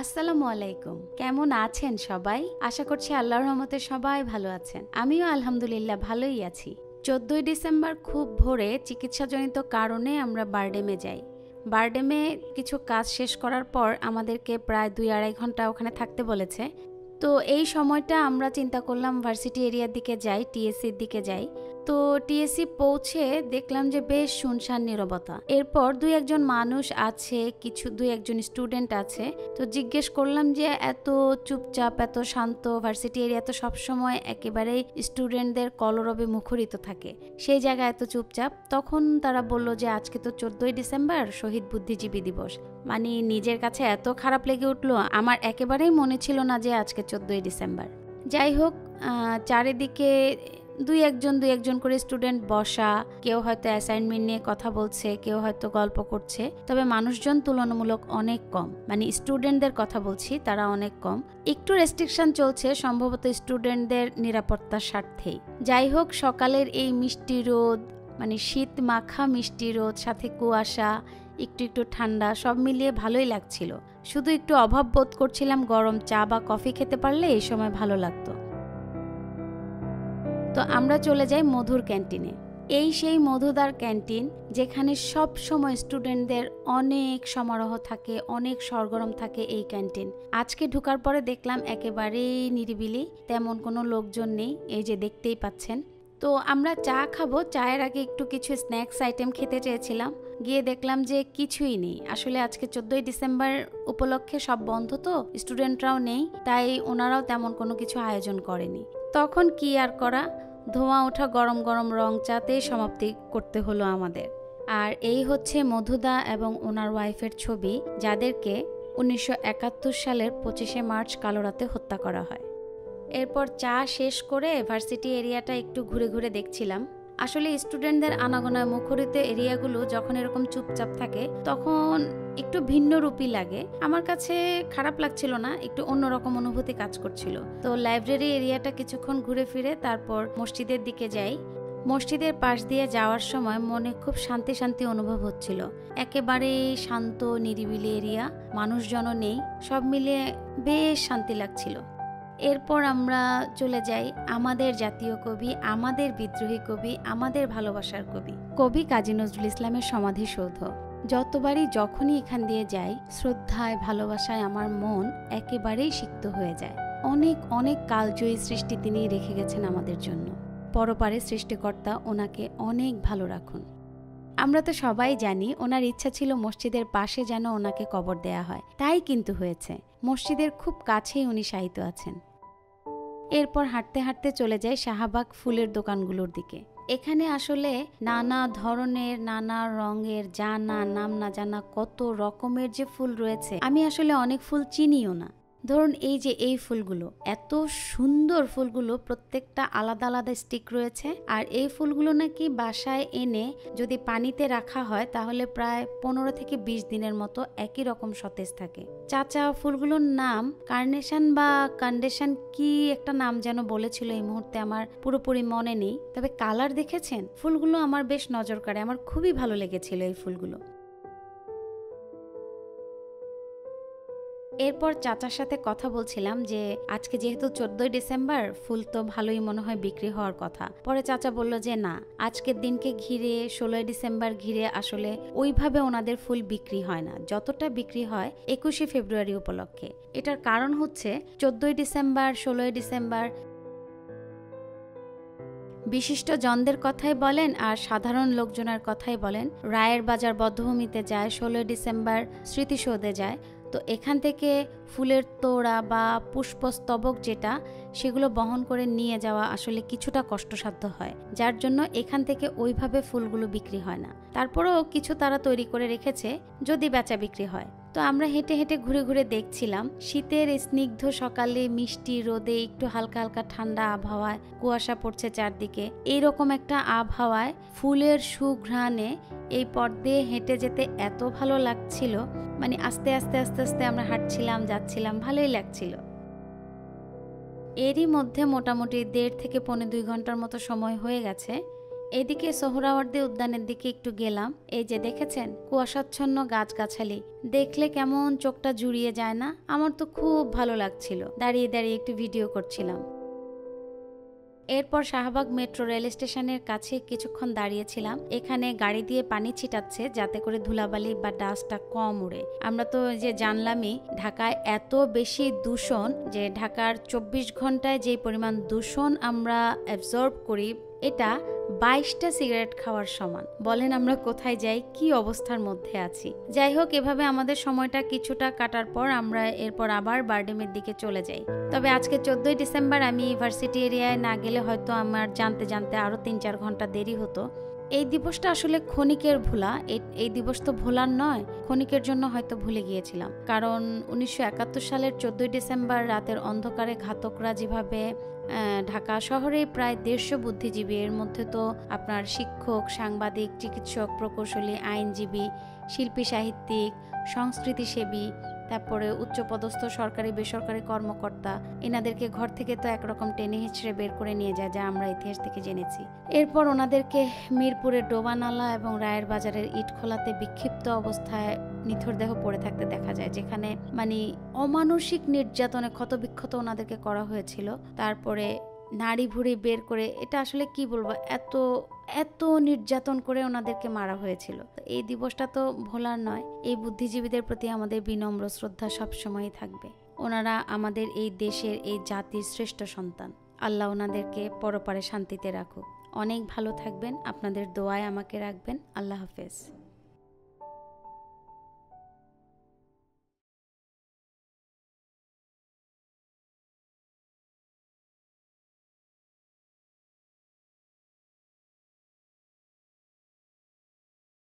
আসসালামু আলাইকুম। কেমন আছেন সবাই? আশা করছি আল্লাহর রহমতে সবাই ভালো আছেন। আমিও আলহামদুলিল্লাহ ভালোই আছি। 14ই ডিসেম্বর খুব ভোরে চিকিৎসাজনিত কারণে আমরা বারডেমে যাই। বারডেমে কিছু কাজ শেষ করার পর আমাদেরকে প্রায় 2-2.5 ঘন্টা ওখানে থাকতে বলেছে। তো এই সময়টা আমরা চিন্তা করলাম ভার্সিটি এরিয়ার দিকে যাই, টিএসসির দিকে যাই। তো টিএসসি পৌঁছে দেখলাম যে বেশ শুনশান নীরবতা। এরপর 2-1 মানুষ আছে, দুই একজন স্টুডেন্ট আছে। তো জিজ্ঞেস করলাম যে এত চুপচাপ, এত শান্ত ভার্সিটি এরিয়া তো সবসময় একেবারেই স্টুডেন্টদের কলরবে মুখরিত থাকে, সেই জায়গায় এত চুপচাপ। তখন তারা বলল যে আজকে তো 14ই ডিসেম্বর, শহীদ বুদ্ধিজীবী দিবস। মানে নিজের কাছে এত খারাপ লেগে উঠলো, আমার একেবারেই মনে ছিল না যে আজকে 14ই ডিসেম্বর। যাই হোক, চারিদিকে দুই একজন করে স্টুডেন্ট বসা, কেউ হয়তো অ্যাসাইনমেন্ট নিয়ে কথা বলছে, কেউ হয়তো গল্প করছে। তবে মানুষজন তুলনামূলক অনেক কম, মানে স্টুডেন্টদের কথা বলছি, তারা অনেক কম। একটু রেস্ট্রিকশন চলছে, সম্ভবত স্টুডেন্টদের নিরাপত্তার স্বার্থেই। যাই হোক, সকালের এই মিষ্টি রোদ, মানে শীত মাখা মিষ্টি রোদ, সাথে কুয়াশা, একটু একটু ঠান্ডা, সব মিলিয়ে ভালোই লাগছিল। শুধু একটু অভাব বোধ করছিলাম গরম চা বা কফি খেতে পারলে এই সময় ভালো লাগতো। তো আমরা চলে যাই মধুর ক্যান্টিনে। এই সেই মধুদার ক্যান্টিন, যেখানে সব সময় স্টুডেন্টদের অনেক সমারোহ থাকে, অনেক সরগরম থাকে এই ক্যান্টিন। আজকে ঢোকার পরে দেখলাম একেবারেই নিরিবিলি, তেমন কোনো লোকজন নেই, এই যে দেখতেই পাচ্ছেন। তো আমরা চা খাবো, চায়ের আগে একটু কিছু স্ন্যাক্স আইটেম খেতে চেয়েছিলাম, গিয়ে দেখলাম যে কিছুই নেই। আসলে আজকে 14ই ডিসেম্বর উপলক্ষে সব বন্ধ, তো স্টুডেন্টরাও নেই, তাই ওনারাও তেমন কোনো কিছু আয়োজন করেনি। তখন কি আর করা, ধোঁয়া ওঠা গরম গরম রং চাতেই সমাপ্তি করতে হলো আমাদের। আর এই হচ্ছে মধুদা এবং ওনার ওয়াইফের ছবি, যাদেরকে 1971 সালের 25শে মার্চ কালোরাতে হত্যা করা হয়। এরপর চা শেষ করে ভার্সিটি এরিয়াটা একটু ঘুরে ঘুরে দেখছিলাম। আসলে স্টুডেন্টদের আনাগোনায় মুখরিত এরিয়াগুলো যখন এরকম চুপচাপ থাকে তখন একটু ভিন্ন রূপী লাগে। আমার কাছে খারাপ লাগছিল না, একটু অন্যরকম অনুভূতি কাজ করছিল। তো লাইব্রেরি এরিয়াটা কিছুক্ষণ ঘুরে ফিরে তারপর মসজিদের দিকে যাই। মসজিদের পাশ দিয়ে যাওয়ার সময় মনে খুব শান্তি শান্তি অনুভব হচ্ছিল। একেবারে শান্ত নিরিবিলি এরিয়া, মানুষজনও নেই, সব মিলিয়ে বেশ শান্তি লাগছিল। এরপর আমরা চলে যাই আমাদের জাতীয় কবি, আমাদের বিদ্রোহী কবি, আমাদের ভালোবাসার কবি, কবি কাজী নজরুল ইসলামের সমাধিসৌধ। যতবারই যখনই এখান দিয়ে যাই, শ্রদ্ধায় ভালোবাসায় আমার মন একেবারেই সিক্ত হয়ে যায়। অনেক অনেক কালজয়ী সৃষ্টি তিনি রেখে গেছেন আমাদের জন্য। পরপারে সৃষ্টিকর্তা ওনাকে অনেক ভালো রাখুন। আমরা তো সবাই জানি ওনার ইচ্ছা ছিল মসজিদের পাশে যেন ওনাকে কবর দেয়া হয়, তাই কিন্তু হয়েছে। মসজিদের খুব কাছেই উনি শায়িত আছেন। এরপর হাঁটতে হাঁটতে চলে যায় শাহবাগ ফুলের দোকানগুলোর দিকে। এখানে আসলে নানা ধরনের, নানা রঙের, জানা নাম না জানা কত রকমের যে ফুল রয়েছে, আমি আসলে অনেক ফুল চিনিও না। ধরুন এই যে এই ফুলগুলো, এত সুন্দর ফুলগুলো, প্রত্যেকটা আলাদা আলাদা স্টিক রয়েছে। আর এই ফুলগুলো নাকি বাসায় এনে যদি পানিতে রাখা হয় তাহলে প্রায় 15 থেকে 20 দিনের মতো একই রকম সতেজ থাকে। চাচা ফুলগুলোর নাম কার্নেশন বা কন্ডেশন, কি একটা নাম যেন বলেছিল, এই মুহূর্তে আমার পুরোপুরি মনে নেই। তবে কালার দেখেছেন, ফুলগুলো আমার বেশ নজর কাড়ে, আমার খুবই ভালো লেগেছিল এই ফুলগুলো। এরপর চাচার সাথে কথা বলছিলাম যে আজকে যেহেতু 14ই ডিসেম্বর, ফুল তো ভালোই মনে হয় বিক্রি হওয়ার কথা। পরে চাচা বলল যে না, আজকের দিনকে ঘিরে, 16ই ডিসেম্বর ঘিরে আসলে ওইভাবে ওনাদের ফুল বিক্রি হয় না, যতটা বিক্রি হয় 21শে ফেব্রুয়ারি উপলক্ষে। এটার কারণ হচ্ছে 14ই ডিসেম্বর, 16ই ডিসেম্বর বিশিষ্ট জনদের কথাই বলেন আর সাধারণ লোকজনের কথাই বলেন, রায়ের বাজার বধ্যভূমিতে যায়, 16ই ডিসেম্বর স্মৃতিসৌধে যায়। তো এখান থেকে ফুলের তোড়া বা পুষ্পস্তবক যেটা, সেগুলো বহন করে নিয়ে যাওয়া আসলে কিছুটা কষ্টসাধ্য হয়, যার জন্য এখান থেকে ওইভাবে ফুলগুলো বিক্রি হয় না। তারপরেও কিছু তারা তৈরি করে রেখেছে যদি বেচা বিক্রি হয়। তো আমরা হেঁটে হেঁটে ঘুরে ঘুরে দেখছিলাম, শীতের স্নিগ্ধ সকালে মিষ্টি রোদে, একটু হালকা হালকা ঠান্ডা আবহাওয়ায়, কুয়াশা পড়ছে চারদিকে, এইরকম একটা আবহাওয়ায় ফুলের সুঘ্রাণে এই পথ দিয়ে হেঁটে যেতে এত ভালো লাগছিল। মানে আস্তে আস্তে আস্তে আস্তে আমরা হাঁটছিলাম, যাচ্ছিলাম, ভালোই লাগছিল। এরই মধ্যে মোটামুটি 1.5 থেকে 2.25 ঘন্টার মতো সময় হয়ে গেছে। এদিকে সোহরাওয়ার্দী উদ্যানের দিকে একটু গেলাম। এই যে দেখেছেন কুয়াশাচ্ছন্ন গাছগাছালি, দেখলে কেমন চোখটা জুড়িয়ে যায় না? আমার তো খুব ভালো লাগছিল, দাঁড়িয়ে দাঁড়িয়ে একটু ভিডিও করছিলাম। এরপর শাহবাগ মেট্রো রেল স্টেশনের কাছে কিছুক্ষণ দাঁড়িয়েছিলাম। এখানে গাড়ি দিয়ে পানি ছিটাচ্ছে যাতে করে ধুলাবালি বা ডাস্টটা কম উড়ে। আমরা তো যে জানলামই ঢাকায় এত বেশি দূষণ, যে ঢাকার 24 ঘন্টায় যে পরিমাণ দূষণ আমরা অ্যাবজর্ব করি, এটা 22টা সিগারেট খাওয়ার সমান। বলেন আমরা কোথায় যাই, কি অবস্থার মধ্যে আছি। যাই হোক, এভাবে আমাদের সময়টা কিছুটা কাটার পর আমরা এরপর আবার বারডেমের দিকে চলে যাই। তবে আজকে 14ই ডিসেম্বর আমি ইউনিভার্সিটি এরিয়ায় না গেলে হয়তো আমার জানতে জানতে আরো 3-4 ঘন্টা দেরি হতো। এই দিবসটা আসলে ক্ষণিকের ভোলা। এই দিবস তো ভোলার নয়, ক্ষণিকের জন্য হয়তো ভুলে গিয়েছিলাম। কারণ 1971 সালের 14ই ডিসেম্বর রাতের অন্ধকারে ঘাতকরা যেভাবে ঢাকা শহরে প্রায় 150 বুদ্ধিজীবী, এর মধ্যে তো আপনার শিক্ষক, সাংবাদিক, চিকিৎসক, প্রকৌশলী, আইনজীবী, শিল্পী, সাহিত্যিক, সংস্কৃতিসেবী, তারপরে উচ্চপদস্থ সরকারি বেসরকারি কর্মকর্তা, এনাদেরকে ঘর থেকে তো একরকম টেনে হিঁচড়ে বের করে নিয়ে যায়, যা আমরা ইতিহাস থেকে জেনেছি। এরপর ওনাদেরকে মিরপুরের ডোবানালা এবং রায়ের বাজারের ইটখোলাতে বিক্ষিপ্ত অবস্থায় নিথর দেহ পড়ে থাকতে দেখা যায়, যেখানে মানে অমানসিক নির্যাতনে ক্ষতবিক্ষত ওনাদেরকে করা হয়েছিল। তারপরে নাড়ি ভুড়ি বের করে, এটা আসলে কি বলবো, এত এত নির্যাতন করে ওনাদেরকে মারা হয়েছিল। এই দিবসটা তো ভোলার নয়। এই বুদ্ধিজীবীদের প্রতি আমাদের বিনম্র শ্রদ্ধা সবসময়ই থাকবে। ওনারা আমাদের এই দেশের, এই জাতির শ্রেষ্ঠ সন্তান। আল্লাহ ওনাদেরকে পরপারে শান্তিতে রাখুক। অনেক ভালো থাকবেন, আপনাদের দোয়ায় আমাকে রাখবেন। আল্লাহ হাফেজ।